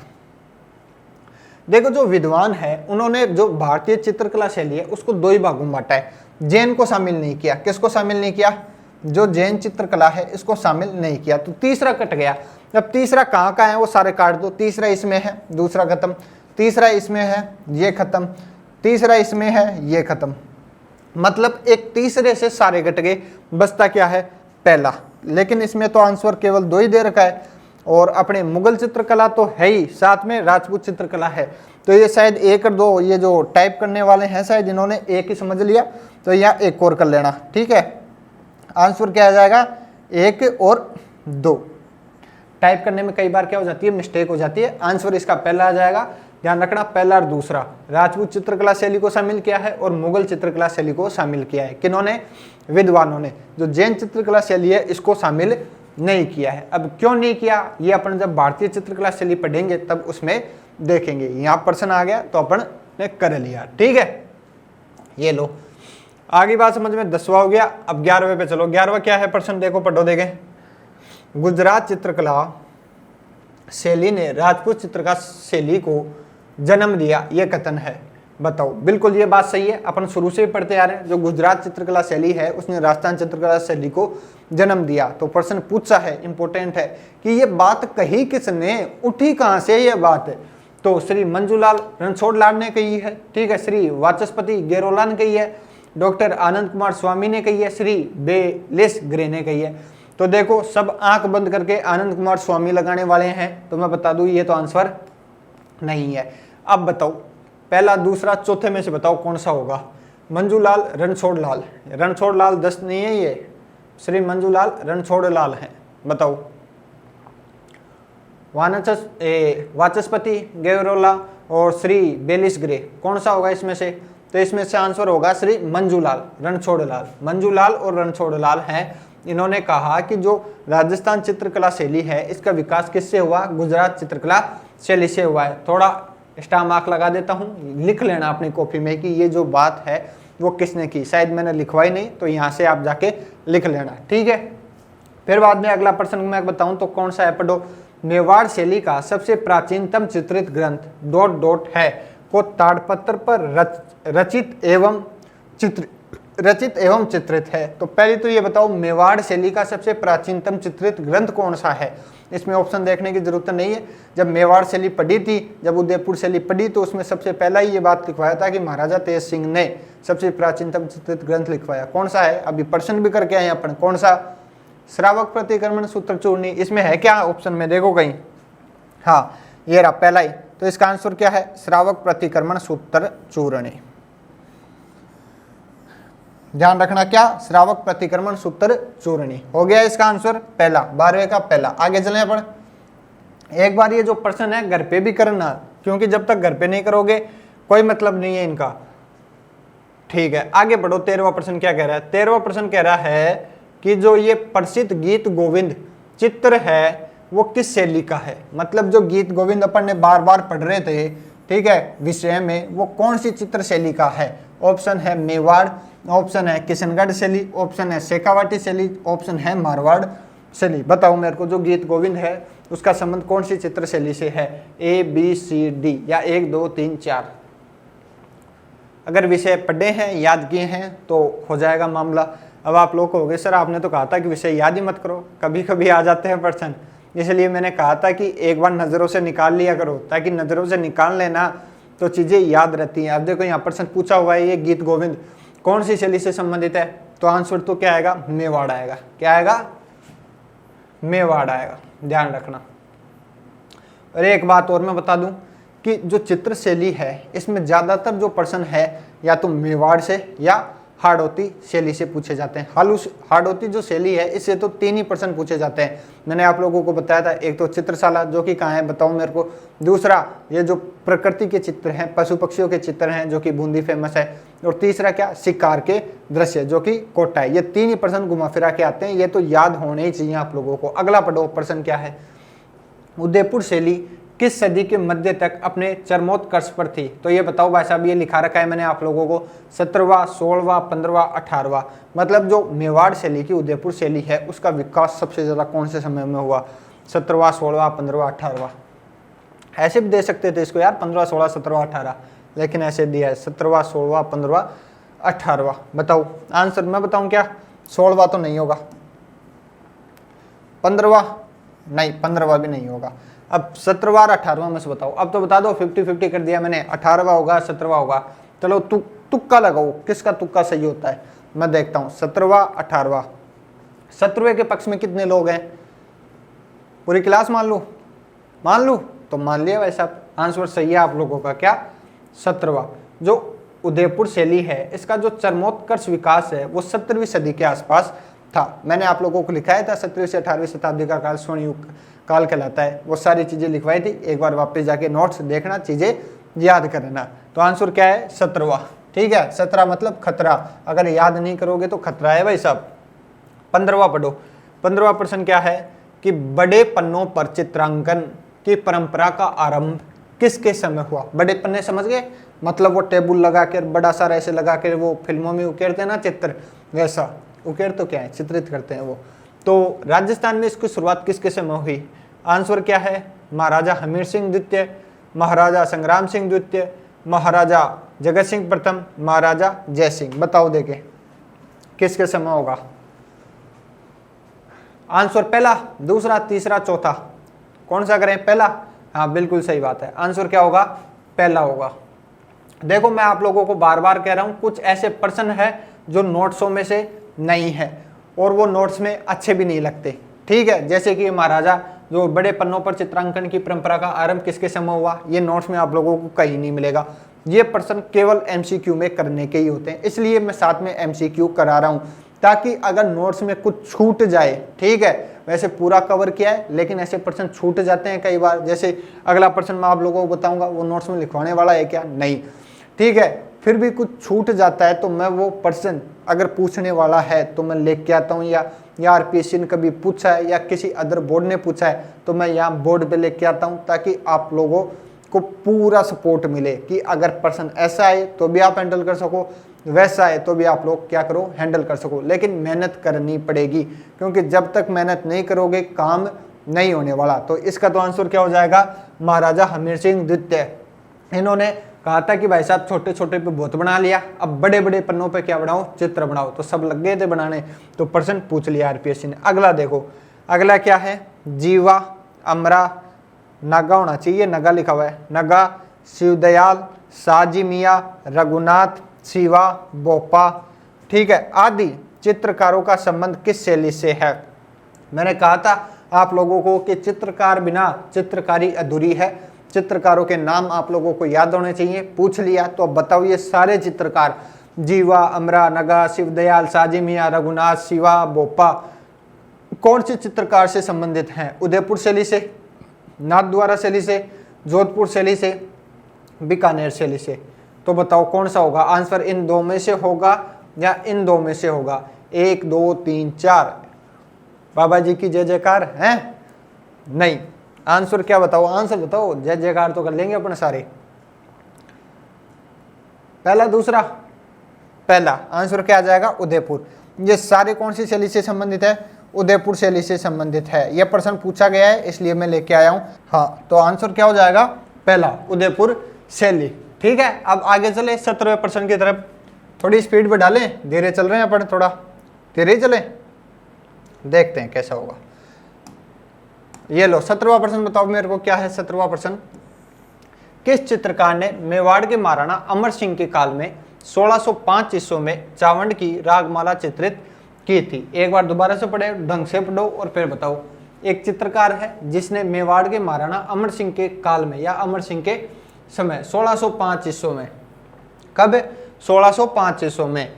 Speaker 1: देखो जो विद्वान है उन्होंने जो भारतीय चित्रकला शैली है उसको 2 ही भागों में बांटा है। जैन को शामिल नहीं किया। किसको शामिल नहीं किया? जो जैन चित्रकला है इसको शामिल नहीं किया, तो तीसरा कट गया। अब तीसरा कहाँ का है वो सारे काट दो। तीसरा इसमें है, दूसरा खत्म। तीसरा इसमें है, ये खत्म। तीसरा इसमें है, ये खत्म। मतलब एक तीसरे से सारे कट गए, बचता क्या है? पहला। लेकिन इसमें तो आंसर केवल 2 ही दे रखा है, और अपने मुगल चित्रकला तो है ही, साथ में राजपूत चित्रकला है। तो ये शायद 1 और 2, ये जो टाइप करने वाले हैं शायद इन्होंने 1 ही समझ लिया, तो यहाँ 1 और कर लेना, ठीक है। आंसर क्या आ जाएगा? 1 और 2। टाइप करने में कई बार क्या हो जाती है? मिस्टेक हो जाती है। आंसर इसका पहला आ जाएगा, ध्यान रखना, पहला और दूसरा। राजपूत चित्रकला शैली को शामिल किया है और मुगल चित्रकला शैली को शामिल किया है। किन्होंने? विद्वानों ने। जो जैन चित्रकला शैली है इसको शामिल नहीं किया है। अब क्यों नहीं किया ये अपन जब भारतीय चित्रकला शैली पढ़ेंगे तब उसमें देखेंगे। यहाँ प्रश्न आ गया तो अपन ने कर लिया, ठीक है। ये लो, आगे बात समझ में। 10वां हो गया। अब 11वें पे चलो। 11वां क्या है प्रश्न? देखो, पढ़ो, देखें। गुजरात चित्रकला शैली ने राजपूत चित्रकला शैली को जन्म दिया, यह कथन है। बताओ। बिल्कुल ये बात सही है, अपन शुरू से ही पढ़ते आ रहे हैं। जो गुजरात चित्रकला शैली है उसने राजस्थान चित्रकला शैली को जन्म दिया। तो प्रश्न पूछा है, इंपॉर्टेंट है, कि ये बात कही किसने, उठी कहां से ये बात? तो श्री मंजूलाल रणछोड़लाल ने कही है, ठीक है। श्री वाचस्पति गेरोला ने कही है, डॉक्टर आनंद कुमार स्वामी ने कही है, श्री बेलिसग्रे ने कही है। तो देखो, सब आंख बंद करके आनंद कुमार स्वामी लगाने वाले हैं, तो मैं बता दूं ये तो आंसर नहीं है। अब बताओ, पहला, दूसरा, चौथे में से बताओ कौन सा होगा? मंजूलाल रणछोड़लाल। रणछोड़लाल 10 नहीं है, ये श्री मंजूलाल रणछोड़लाल हैं। बताओ। वाचस्पति गेरोला और श्री बेलिसग्रे, कौन सा होगा इसमें से? तो इसमें से आंसर होगा श्री मंजूलाल रणछोड़लाल। मंजूलाल और रणछोड़लाल हैं। इन्होंने कहा कि जो राजस्थान चित्रकला शैली है इसका विकास किससे हुआ? गुजरात चित्रकला शैली से हुआ है। थोड़ा स्टार मार्क लगा देता हूँ, लिख लेना अपनी कॉपी में कि ये जो बात है वो किसने की। शायद मैंने लिखवाई नहीं, तो यहाँ से आप जाके लिख लेना, ठीक है। फिर बाद में अगला प्रश्न मैं बताऊँ तो कौन सा है? पढ़ो। मेवाड़ शैली का सबसे प्राचीनतम चित्रित ग्रंथ ... है को ताड़पत्र पर रचित एवं चित्रित है। तो पहले तो ये बताओ, मेवाड़ शैली का सबसे प्राचीनतम चित्रित ग्रंथ कौन सा है? इसमें ऑप्शन देखने की जरूरत नहीं है। जब मेवाड़ शैली पढ़ी थी, जब उदयपुर शैली पढ़ी, तो उसमें सबसे पहला ही ये बात लिखवाया था कि महाराजा तेज सिंह ने सबसे प्राचीनतम चित्रित ग्रंथ लिखवाया। कौन सा है? अभी प्रश्न भी करके आए अपन। कौन सा? श्रावक प्रतिक्रमण सूत्र चूर्णी। इसमें है क्या ऑप्शन में? देखो कहीं। हाँ, ये रहा पहला ही। तो इसका आंसर क्या है? श्रावक प्रतिक्रमण सूत्र चूर्णी। ध्यान रखना, क्या? श्रावक प्रतिक्रमण सूत्र चूर्णी हो गया इसका आंसर पहला, 12वें का पहला। आगे चलें अपन। एक बार ये जो प्रश्न है घर पे भी करना, क्योंकि जब तक घर पे नहीं करोगे कोई मतलब नहीं है इनका, ठीक है। आगे बढ़ो। 13वां प्रश्न क्या कह रहा है? 13वां प्रश्न कह रहा है कि जो ये प्रसिद्ध गीत गोविंद चित्र है वो किस शैली का है? मतलब जो गीत गोविंद अपन ने बार बार पढ़ रहे थे, ठीक है, विषय में, वो कौन सी चित्र शैली का है? ऑप्शन है मेवाड़, ऑप्शन है किशनगढ़ शैली, ऑप्शन है शेखावाटी शैली, ऑप्शन है मारवाड़ शैली। बताओ मेरे को, जो गीत गोविंद है उसका संबंध कौन सी चित्र शैली से है? A, B, C, D या 1 2 3 4? अगर विषय पढ़े हैं, याद किए हैं तो हो जाएगा मामला। अब आप लोग कहोगे सर आपने तो कहा था कि विषय याद ही मत करो, कभी कभी आ जाते हैं प्रश्न, इसलिए मैंने कहा था कि एक बार नज़रों से निकाल लिया करो, ताकि नज़रों से निकाल लेना तो चीज़ें याद रहती हैं। अब देखो यहाँ प्रश्न पूछा हुआ है, ये गीत गोविंद कौन सी शैली से संबंधित है, तो आंसर तो क्या आएगा, मेवाड़ आएगा। क्या आएगा, मेवाड़ आएगा, ध्यान रखना। और एक बात और मैं बता दूं कि जो चित्र शैली है इसमें ज़्यादातर जो प्रश्न है या तो मेवाड़ से या हाड़ौती शैली से पूछे जाते हैं। हाड़ौती जो शैली है इससे तो 3 ही प्रश्न पूछे जाते हैं। मैंने आप लोगों को बताया था, एक तो चित्रशाला जो कि कहाँ है बताओ मेरे को, दूसरा ये जो प्रकृति के चित्र हैं, पशु पक्षियों के चित्र हैं जो कि बूंदी फेमस है, और तीसरा क्या, शिकार के दृश्य जो कि कोटा है। ये 3 ही प्रश्न घुमा फिरा के आते हैं, ये तो याद होने ही चाहिए आप लोगों को। अगला पढ़ो, प्रश्न क्या है, उदयपुर शैली किस सदी के मध्य तक अपने चरमोत्कर्ष पर थी। तो ये बताओ भाई साहब, ये लिखा रखा है मैंने आप लोगों को 17वां, 16वां, 15वां, 18वां, मतलब जो मेवाड़ शैली की उदयपुर शैली है उसका विकास सबसे ज़्यादा कौन से समय में हुआ, 17वां, 16वां, 15वां, 18वां। ऐसे भी दे सकते थे इसको यार 15, 16, 17, 18, लेकिन ऐसे दिया है 17वां, 16वां, 15वां, 18वां। बताओ आंसर, मैं बताऊँ क्या, 16वां तो नहीं होगा, 15वां नहीं, 15वां भी नहीं होगा। अब 17वां और 18वां में से बताओ, अब तो बता दो, 50-50 कर दिया मैंने, 18वां होगा 17वां होगा। चलो तुक्का लगाओ, किसका तुक्का सही होता है, मैं देखता हूँ। 17वां, 18वां, 17वें के पक्ष में कितने लोग हैं, पूरी क्लास मान लूँ तो मान लिया वैसा, आंसर सही है आप लोगों का, क्या, 17वां। जो उदयपुर शैली है इसका जो चरमोत्कर्ष विकास है वो 17वीं सदी के आसपास था। मैंने आप लोगों को लिखाया था 17वीं से 18वीं शताब्दी का काल स्वर्ण युग काल कहलाता है, वो सारी चीज़ें लिखवाई थी। एक बार वापस जाके नोट्स देखना, चीज़ें याद करना। तो आंसर क्या है, 17वां। ठीक है, 17 मतलब खतरा, अगर याद नहीं करोगे तो खतरा है भाई साहब। 15वां पढ़ो। 15वां प्रश्न क्या है कि बड़े पन्नों पर चित्रांकन की परंपरा का आरंभ किसके समय हुआ। बड़े पन्ने समझ गए, मतलब वो टेबल लगा कर बड़ा सारा ऐसे लगा कर वो फिल्मों में उकेरते हैं ना चित्र, वैसा उकेर तो क्या है, चित्रित करते हैं वो। तो राजस्थान में इसकी शुरुआत किसके समय हुई। आंसर क्या है, महाराजा हमीर सिंह द्वितीय, महाराजा संग्राम सिंह द्वितीय, महाराजा जगत सिंह प्रथम, महाराजा जय सिंह। बताओ देखे किसके समय होगा। आंसर पहला, दूसरा, तीसरा, चौथा, कौन सा करें, पहला। हाँ बिल्कुल सही बात है, आंसर क्या होगा, पहला होगा। देखो मैं आप लोगों को बार बार कह रहा हूं, कुछ ऐसे प्रश्न है जो नोट्सों में से नहीं है और वो नोट्स में अच्छे भी नहीं लगते। ठीक है, जैसे कि महाराजा जो बड़े पन्नों पर चित्रांकन की परंपरा का आरंभ किसके समय हुआ, ये नोट्स में आप लोगों को कहीं नहीं मिलेगा। ये प्रश्न केवल एमसीक्यू में करने के ही होते हैं, इसलिए मैं साथ में एमसीक्यू करा रहा हूं, ताकि अगर नोट्स में कुछ छूट जाए, ठीक है, वैसे पूरा कवर किया है लेकिन ऐसे प्रश्न छूट जाते हैं कई बार। जैसे अगला प्रश्न मैं आप लोगों को बताऊंगा, वो नोट्स में लिखवाने वाला है क्या, नहीं, ठीक है, फिर भी कुछ छूट जाता है तो मैं वो प्रश्न अगर पूछने वाला है तो मैं लेके आता हूँ, या आरपीएससी ने कभी पूछा है या किसी अदर बोर्ड ने पूछा है तो मैं यहाँ बोर्ड पे लेके आता हूँ, ताकि आप लोगों को पूरा सपोर्ट मिले कि अगर प्रश्न ऐसा है तो भी आप हैंडल कर सको, वैसा है तो भी आप लोग क्या करो, हैंडल कर सको। लेकिन मेहनत करनी पड़ेगी, क्योंकि जब तक मेहनत नहीं करोगे काम नहीं होने वाला। तो इसका तो आंसर क्या हो जाएगा, महाराजा हमीर सिंह द्वितीय। इन्होंने कहा था कि भाई साहब छोटे छोटे पे बहुत बना लिया, अब बड़े बड़े पन्नों पे क्या बनाओ, चित्र बनाओ। तो सब लग गए थे बनाने, तो प्रश्न पूछ लिया आरपीएससी ने। अगला देखो, अगला क्या है, जीवा, अमरा, नागा होना चाहिए, नगा लिखा हुआ है, नगा, शिवदयाल, साजी मिया, रघुनाथ, शिवा, बोपा, ठीक है, आदि चित्रकारों का संबंध किस शैली से है। मैंने कहा था आप लोगों को कि चित्रकार बिना चित्रकारी अधूरी है। चित्रकारों के नाम आप लोगों को याद होने चाहिए, पूछ लिया तो अब बताओ ये सारे चित्रकार, जीवा, अमरा, नगा, शिवदयाल, साजी मिया, रघुनाथ, शिवा, बोपा, कौन से चित्रकार से संबंधित हैं। उदयपुर शैली से, नाथद्वारा शैली से, जोधपुर शैली से, बीकानेर शैली से। तो बताओ कौन सा होगा आंसर, इन दो में से होगा या इन दो में से होगा। 1 2 3 4, बाबा जी की जय जयकार है, नहीं। आंसर क्या बताओ, आंसर बताओ, जय जयकार तो कर लेंगे अपने सारे। पहला, दूसरा, पहला। आंसर क्या आ जाएगा, उदयपुर। ये सारे कौन सी शैली से संबंधित है, उदयपुर शैली से संबंधित है। यह प्रश्न पूछा गया है इसलिए मैं लेके आया हूं। हाँ, तो आंसर क्या हो जाएगा, पहला, उदयपुर शैली। ठीक है, अब आगे चले 17वें प्रश्न की तरफ। थोड़ी स्पीड बढ़ा लें, धीरे चल रहे हैं अपन थोड़ा। तेरे चले, देखते हैं कैसा होगा। ये लो 17वां प्रश्न बताओ मेरे को, क्या है 17वां प्रश्न। किस चित्रकार ने मेवाड़ के महाराणा अमर सिंह के काल में 1605 ईस्वी में चावंड की रागमाला चित्रित की थी? एक बार दोबारा से पढ़े, ढंग से पढ़ो और फिर बताओ। एक चित्रकार है जिसने मेवाड़ के महाराणा अमर सिंह के काल में या अमर सिंह के समय 1605 ईस्वी में, कब 1605 ईस्वी में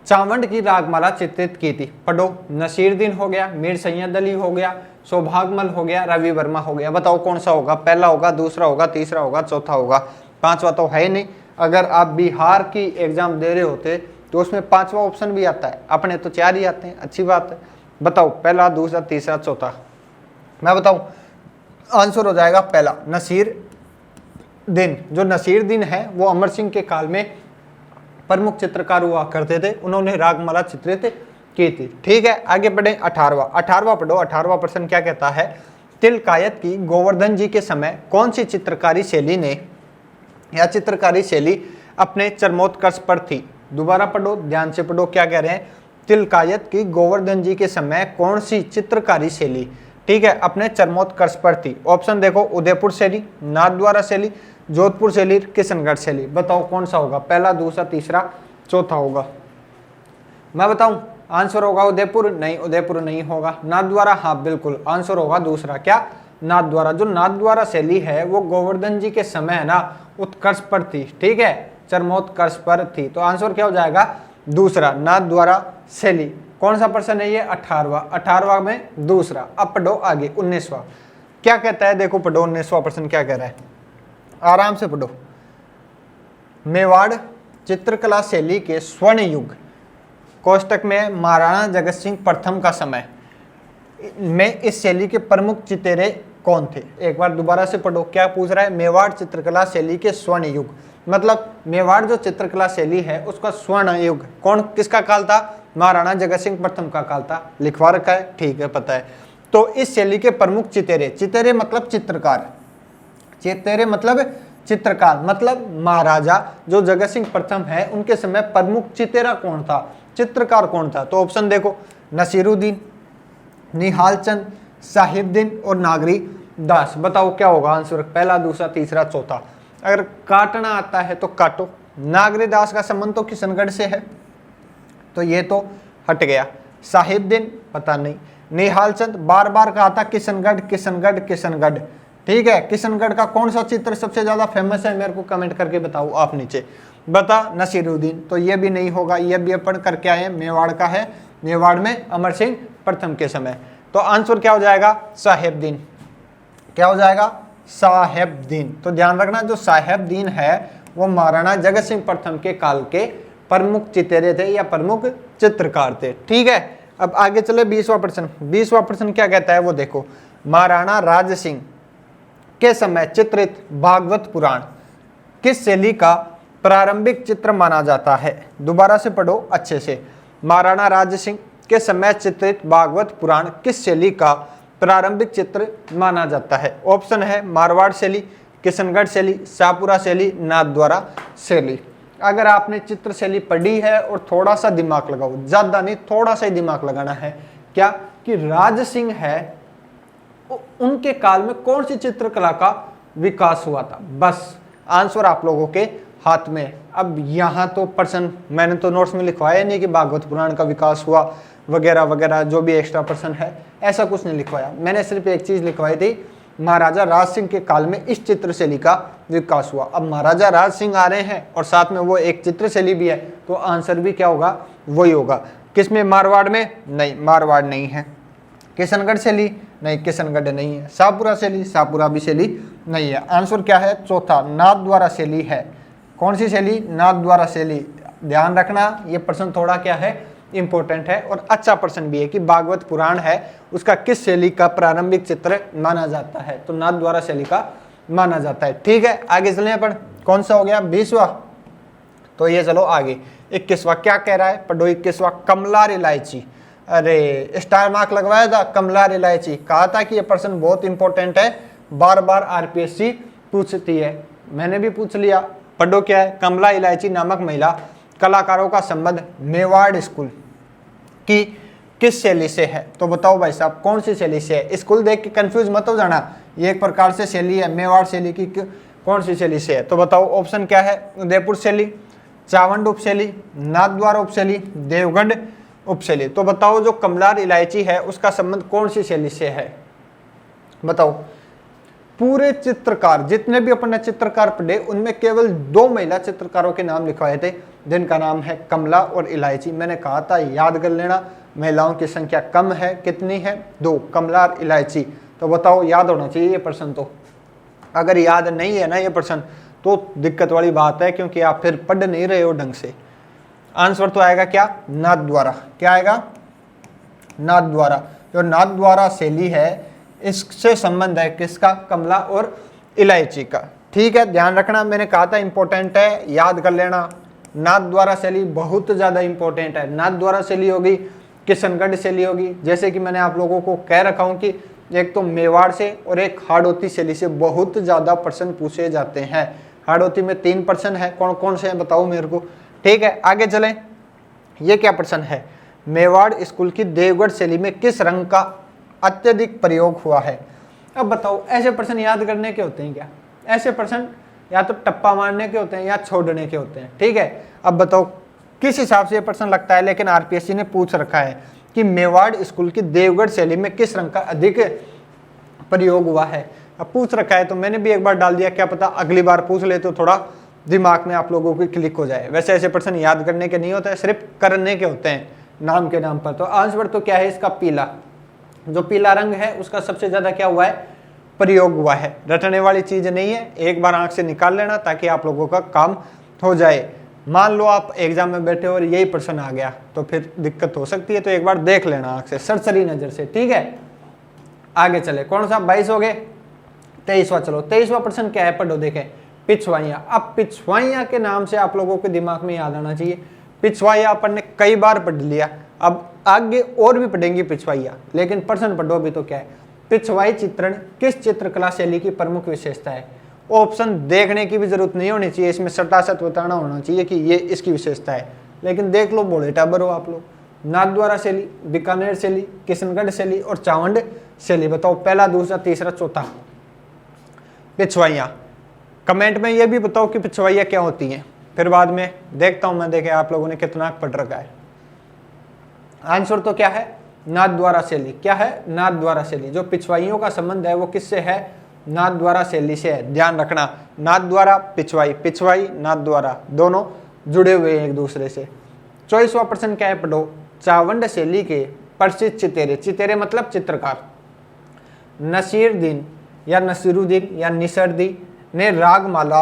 Speaker 1: चावंड की रागमाला चित्रित की थी। पढ़ो, नसीरुद्दीन हो गया, मीर सैयद अली हो गया, सौभागमल हो गया, रवि वर्मा हो गया। बताओ कौन सा होगा, पहला होगा, दूसरा होगा, तीसरा होगा, चौथा होगा, पांचवा तो है ही नहीं। अगर आप बिहार की एग्जाम दे रहे होते तो उसमें पांचवा ऑप्शन भी आता है, अपने तो 4 ही आते हैं, अच्छी बात है। बताओ पहला, दूसरा, तीसरा, चौथा। मैं बताऊं, आंसर हो जाएगा पहला, नसीरुद्दीन। जो नसीरुद्दीन है वो अमर सिंह के काल में प्रमुख चित्रकार हुआ करते थे, उन्होंने रागमाला चित्रित की थी। ठीक है, आगे बढ़े। 18वां पढ़ो। 18वां प्रश्न क्या कहता है, तिलकायत की गोवर्धन जी के समय कौन सी चित्रकारी शैली ने या चित्रकारी शैली अपने चरमोत्कर्ष पर थी? दोबारा पढ़ो, ध्यान से पढ़ो, क्या कह रहे हैं। तिलकायत की गोवर्धन जी के समय कौन सी चित्रकारी शैली, ठीक है, अपने चरमोत्कर्ष पर थी? ऑप्शन देखो, उदयपुर शैली, नाथद्वारा शैली, जोधपुर शैली, किशनगढ़ शैली। बताओ कौन सा होगा, पहला, दूसरा, तीसरा, चौथा होगा। मैं बताऊं, आंसर होगा उदयपुर। नहीं, उदयपुर नहीं होगा। नाथद्वारा, हाँ बिल्कुल, आंसर होगा दूसरा, क्या, नाथद्वारा। जो नाथद्वारा शैली है वो गोवर्धन जी के समय है ना उत्कर्ष पर थी, ठीक है, चरमोत्कर्ष पर थी। तो आंसर क्या हो जाएगा, दूसरा, नाथद्वारा शैली। कौन सा प्रश्न है ये, 18वां में दूसरा। अब पढ़ो आगे 19वां क्या कहता है, देखो पढ़ो 19वां प्रश्न क्या कह रहा है, आराम से पढ़ो। मेवाड़ चित्रकला शैली के स्वर्ण युग कोष्टक में महाराणा जगत सिंह प्रथम का समय में इस शैली के प्रमुख चितेरे कौन थे? एक बार दोबारा से पढ़ो, क्या पूछ रहा है, मेवाड़ चित्रकला शैली के स्वर्ण युग, मतलब मेवाड़ जो चित्रकला शैली है उसका स्वर्ण युग कौन, किसका काल था? महाराणा जगत सिंह प्रथम का काल था। लिखवा रखा है, ठीक है, पता है। तो इस शैली के प्रमुख चितेरे, चितेरे मतलब चित्रकार, चितेरे मतलब चित्रकार, मतलब महाराजा जो जगत सिंह प्रथम है उनके समय प्रमुख चितेरा कौन था, चित्रकार कौन था? तो ऑप्शन देखो, नसीरुद्दीन, निहाल चंद, साहिबुद्दीन और नागरी दास। बताओ क्या होगा आंसर, पहला, दूसरा, तीसरा, चौथा। अगर काटना आता है तो काटो। नागरी दास का संबंध तो किशनगढ़ से है, तो ये तो हट गया। साहिबुद्दीन पता नहीं। निहाल चंद बार बार कहा था किशनगढ़ किशनगढ़ किशनगढ़, ठीक है। किशनगढ़ का कौन सा चित्र सबसे ज्यादा फेमस है, मेरे को कमेंट करके बताओ आप नीचे। बता, नसीरुद्दीन, तो ये भी नहीं होगा, ये भी अपन करके आए, मेवाड़ का है, मेवाड़ में अमर सिंह प्रथम के समय। तो आंसर क्या हो जाएगा, साहेबुद्दीन। क्या हो जाएगा, साहेबुद्दीन। तो ध्यान रखना, जो साहेबुद्दीन है वो महाराणा जगत सिंह प्रथम के काल के प्रमुख चितेरे थे या प्रमुख चित्रकार थे, ठीक है। अब आगे चले 20वां प्रश्न। 20वां प्रश्न क्या कहता है वो देखो, महाराणा राज सिंह के समय चित्रित भागवत पुराण किस शैली का प्रारंभिक चित्र माना जाता है? दोबारा से पढ़ो अच्छे से। महाराणा राज सिंह के समय चित्रित भागवत पुराण किस शैली का प्रारंभिक चित्र माना जाता है? ऑप्शन है मारवाड़ शैली, किशनगढ़ शैली, शाहपुरा शैली, नाथद्वारा शैली। अगर आपने चित्र शैली पढ़ी है और थोड़ा सा दिमाग लगाओ, ज्यादा नहीं, थोड़ा सा ही दिमाग लगाना है, क्या कि राज सिंह है उनके काल में कौन सी चित्रकला का विकास हुआ था, बस आंसर आप लोगों के हाथ में। अब यहाँ तो प्रश्न मैंने तो नोट्स में लिखवाया नहीं कि भागवत पुराण का विकास हुआ वगैरह वगैरह, जो भी एक्स्ट्रा प्रश्न है ऐसा कुछ नहीं लिखवाया। मैंने सिर्फ एक चीज लिखवाई थी, महाराजा राज सिंह के काल में इस चित्र शैली का विकास हुआ। अब महाराजा राज सिंह आ रहे हैं और साथ में वो एक चित्र शैली भी है, तो आंसर भी क्या होगा, वही होगा। किसमें, मारवाड़ में? नहीं, मारवाड़ नहीं है। किशनगढ़ शैली? नहीं, किशनगढ़ नहीं है। शाहपुरा शैली? शाहपुरा भी शैली नहीं है। आंसर क्या है, चौथा, नाथद्वारा शैली है। कौन सी शैली, नाथद्वारा शैली। ध्यान रखना, ये प्रश्न थोड़ा क्या है, इंपॉर्टेंट है और अच्छा प्रश्न भी है कि भागवत पुराण है उसका किस शैली का प्रारंभिक चित्र माना जाता है, तो नाथद्वारा शैली का माना जाता है, ठीक है। आगे चलें अपन, कौन सा हो गया 20वां, तो ये चलो आगे 21वां क्या कह रहा है, पढ़ो 21वां। कमलार इलायची, अरे स्टार मार्क लगवाया था, कमलार इलायची, कहा था कि ये प्रश्न बहुत इंपॉर्टेंट है, बार बार आरपीएससी पूछती है, मैंने भी पूछ लिया। पढ़ो क्या है, कमला इलायची नामक महिला कलाकारों का संबंध मेवाड़ स्कूल की किस शैली से है? तो बताओ भाई साहब कौन सी शैली से है? स्कूल देख के कंफ्यूज मत हो जाना, ये एक प्रकार से शैली है, मेवाड़ शैली की कौन सी शैली से है? तो बताओ ऑप्शन क्या है? उदयपुर शैली, चावंड उपशैली, नाथद्वारा उपशैली, देवगढ़ उपशैली। तो बताओ जो कमलार इलायची है उसका संबंध कौन सी शैली से है? बताओ। पूरे चित्रकार जितने भी अपन ने चित्रकार पढ़े उनमें केवल 2 महिला चित्रकारों के नाम लिखवाए थे जिनका नाम है कमला और इलायची। मैंने कहा था याद कर लेना, महिलाओं की संख्या कम है, कितनी है? 2, कमला और इलायची। तो बताओ याद होना चाहिए ये प्रश्न। तो अगर याद नहीं है ना ये प्रश्न तो दिक्कत वाली बात है, क्योंकि आप फिर पढ़ नहीं रहे हो ढंग से। आंसर तो आएगा क्या? नाथद्वारा। क्या आएगा? नाथद्वारा। जो नाथद्वारा शैली है इससे संबंध है किसका? कमला और इलायची का। ठीक है, ध्यान रखना, मैंने कहा था इंपॉर्टेंट है, याद कर लेना। नाथद्वारा शैली बहुत ज्यादा इंपॉर्टेंट है। नाथद्वारा शैली होगी, किशनगढ़ शैली होगी। जैसे कि मैंने आप लोगों को कह रखा हूं कि एक तो मेवाड़ से और एक हाड़ौती शैली से बहुत ज्यादा प्रश्न पूछे जाते हैं। हाड़ौती में 3 प्रश्न है, कौन कौन से हैं बताओ मेरे को। ठीक है, आगे चलें। ये क्या प्रश्न है? मेवाड़ स्कूल की देवगढ़ शैली में किस रंग का अत्यधिक प्रयोग हुआ है? अब बताओ ऐसे प्रश्न याद करने के होते हैं क्या? ऐसे प्रश्न या तो टप्पा मारने के होते हैं या छोड़ने के होते हैं। ठीक है, अब बताओ किस हिसाब से ये प्रश्न लगता है, लेकिन आरपीएससी ने पूछ रखा है कि मेवाड़ स्कूल की देवगढ़ शैली में किस रंग का अधिक प्रयोग हुआ है। अब पूछ रखा है तो मैंने भी एक बार डाल दिया, क्या पता अगली बार पूछ ले तो थोड़ा दिमाग में आप लोगों को क्लिक हो जाए। वैसे ऐसे प्रश्न याद करने के नहीं होते हैं, सिर्फ करने के होते हैं नाम के नाम पर। तो आंसर तो क्या है इसका? पीला। जो पीला रंग है उसका सबसे ज्यादा क्या हुआ है? प्रयोग हुआ है। रटने वाली चीज नहीं है, एक बार आंख से निकाल लेना ताकि आप लोगों का काम हो जाए। मान लो आप एग्जाम में बैठे हो और यही प्रश्न आ गया तो फिर दिक्कत हो सकती है, तो एक बार देख लेना आंख से, सरसरी नजर से। ठीक है, आगे चले। कौन सा? 22 हो गए। 23वां चलो, 23वां प्रश्न क्या है? पढ़ो देखें, पिछवाइयाँ। अब पिछवाइयाँ के नाम से आप लोगों के दिमाग में याद आना चाहिए। पिछवाइयाँ अपन ने कई बार पढ़ लिया, अब आगे और भी पढ़ेंगे पिछवाइयाँ, लेकिन प्रश्न पढ़ो अभी तो क्या है? पिछवाई चित्रण किस चित्रकला शैली की प्रमुख विशेषता है? ऑप्शन देखने की भी जरूरत नहीं होनी चाहिए, इसमें सटासट बताना होना चाहिए कि ये इसकी विशेषता है, लेकिन देख लो, बोले टाबर हो आप लोग। नाथद्वारा शैली, बीकानेर शैली, किशनगढ़ शैली और चावंड शैली। बताओ पहला, दूसरा, तीसरा, चौथा। पिछवाइयाँ। कमेंट में ये भी बताओ कि पिछवाइयाँ क्या होती हैं, फिर बाद में देखता हूं मैं, देखे आप लोगों ने कितना पढ़ रखा है। आंसर तो क्या है? नाथद्वारा शैली। क्या है? नाथद्वारा शैली। जो पिछवाइयों का संबंध है वो किससे है? नाथद्वारा शैली से है। ध्यान रखना, नाथद्वारा पिछवाई, पिछवाई नाथद्वारा, दोनों जुड़े हुए हैं एक दूसरे से। 24वां प्रश्न क्या है? पढ़ो। चावंड शैली के प्रसिद्ध चितेरे, चितेरे मतलब चित्रकार, नसीरुद्दीन या नसीरुद्दीन या निसरदी ने रागमाला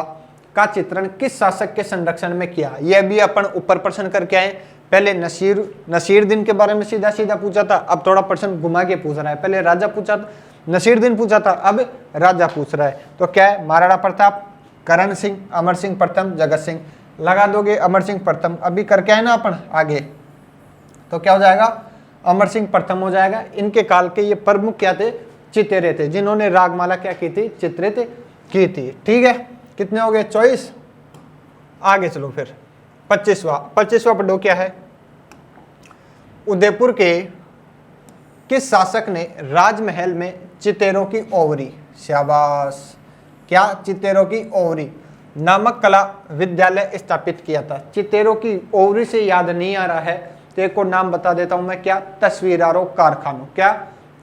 Speaker 1: का चित्रण किस शासक के संरक्षण में किया? यह भी अपन ऊपर प्रश्न करके आए। पहले नसीरुद्दीन के बारे में सीधा सीधा पूछा था, अब थोड़ा प्रश्न घुमा के पूछ रहा है। पहले राजा पूछा था, नसीरुद्दीन पूछा था, अब राजा पूछ रहा है। तो क्या है? महाराणा प्रताप, करण सिंह, अमर सिंह प्रथम, जगत सिंह। लगा दोगे अमर सिंह प्रथम, अभी करके आए ना अपन आगे, तो क्या हो जाएगा? अमर सिंह प्रथम हो जाएगा। इनके काल के ये प्रमुख क्या थे? चितेरे थे, जिन्होंने रागमाला क्या की थी? चित्रित की थी। ठीक है, कितने हो गए? 24। आगे चलो फिर 25वां पढ़ो। क्या है? उदयपुर के किस शासक ने राजमहल में चितेरों की ओवरी, शाबाश, क्या? चितेरों की ओवरी नामक कला विद्यालय स्थापित किया था। चितेरों की ओवरी से याद नहीं आ रहा है तो एक और नाम बता देता हूं मैं, क्या? तस्वीरारों कारखानों। क्या?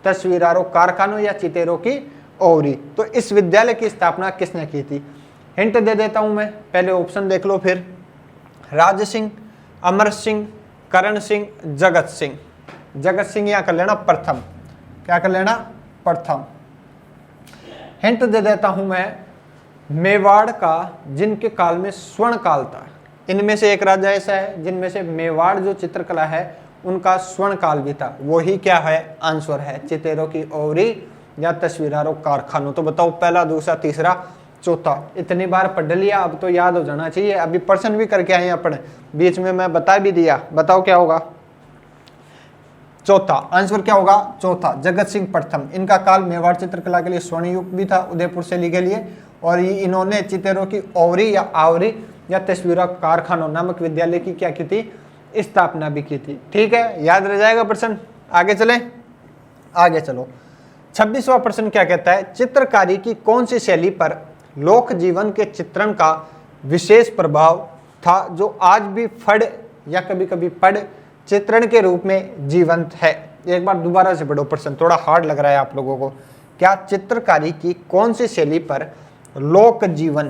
Speaker 1: तस्वीरारों कारखानों या चितेरों की ओवरी। तो इस विद्यालय की स्थापना किसने की थी? हिंट दे देता हूं मैं, पहले ऑप्शन देख लो फिर। राज सिंह, अमर सिंह, करण सिंह, जगत सिंह। जगत सिंह या कर लेना प्रथम। क्या कर लेना? प्रथम। हिंट दे देता हूं मैं, मेवाड़ का जिनके काल में स्वर्ण काल था, इनमें से एक राजा ऐसा है जिनमें से मेवाड़ जो चित्रकला है उनका स्वर्ण काल भी था। वही क्या है? आंसर है चितेरों की ओवरी या तस्वीरारों कारखानों। तो बताओ पहला, दूसरा, तीसरा, चौथा। इतनी बार पढ़ लिया, अब तो याद हो जाना चाहिए। अभी प्रश्न भी करके आए अपने, बीच में मैं बता भी दिया। बताओ क्या होगा? चौथा। आंसर क्या होगा? चौथा, जगत सिंह प्रथम। इनका काल मेवाड़ चित्रकला के लिए स्वर्ण युग भी था, उदयपुर शैली के लिए। और इन्होंने चितेरों की ओवरी या आवरी या तस्वीरों कारखानों नामक विद्यालय की क्या की थी? स्थापना भी की थी। ठीक है, याद रह जाएगा प्रश्न। आगे चलें, आगे चलो। 26वां प्रश्न क्या कहता है, चित्रकारी की कौन सी शैली पर लोक जीवन के चित्रण का विशेष प्रभाव था जो आज भी फड़ या कभी कभी पढ़ चित्रण के रूप में जीवंत है। एक बार दोबारा से पढ़ो, प्रश्न थोड़ा हार्ड लग रहा है आप लोगों को। क्या चित्रकारी की कौन सी शैली पर लोक जीवन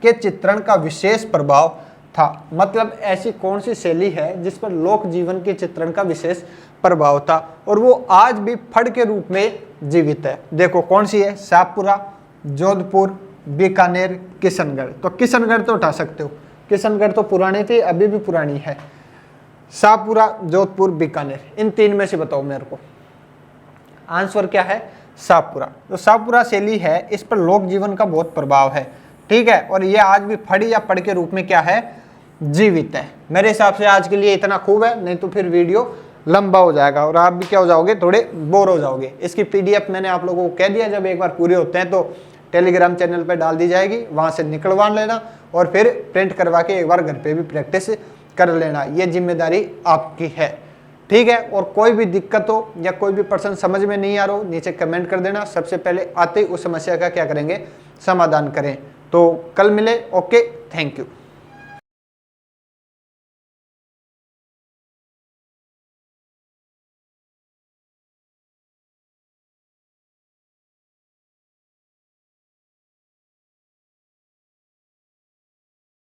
Speaker 1: के चित्रण का विशेष प्रभाव था, मतलब ऐसी कौन सी शैली है जिस पर लोक जीवन के चित्रण का विशेष प्रभाव था और वो आज भी फड़ के रूप में जीवित है। देखो कौन सी है, शाहपुरा, जोधपुर, बीकानेर, किशनगढ़। तो किशनगढ़ तो उठा सकते हो, किशनगढ़ तो पुरानी थी, अभी भी पुरानी है। शाहपुरा, जोधपुर, बीकानेर, इन तीन में से बताओ मेरे को। आंसर क्या है, शाहपुरा। तो शाहपुरा शैली है, इस पर लोक जीवन का बहुत प्रभाव है, ठीक है, और ये आज भी फड़ या पढ़ के रूप में क्या है, जीवित है। मेरे हिसाब से आज के लिए इतना खूब है, नहीं तो फिर वीडियो लंबा हो जाएगा और आप भी क्या हो जाओगे, थोड़े बोर हो जाओगे। इसकी पीडीएफ मैंने आप लोगों को कह दिया, जब एक बार पूरे होते हैं तो टेलीग्राम चैनल पर डाल दी जाएगी, वहां से निकलवा लेना और फिर प्रिंट करवा के एक बार घर पे भी प्रैक्टिस कर लेना, ये जिम्मेदारी आपकी है, ठीक है। और कोई भी दिक्कत हो या कोई भी प्रश्न समझ में नहीं आ रहा हो, नीचे कमेंट कर देना, सबसे पहले आते ही उस समस्या का क्या करेंगे, समाधान करें। तो कल मिले, ओके, थैंक यू।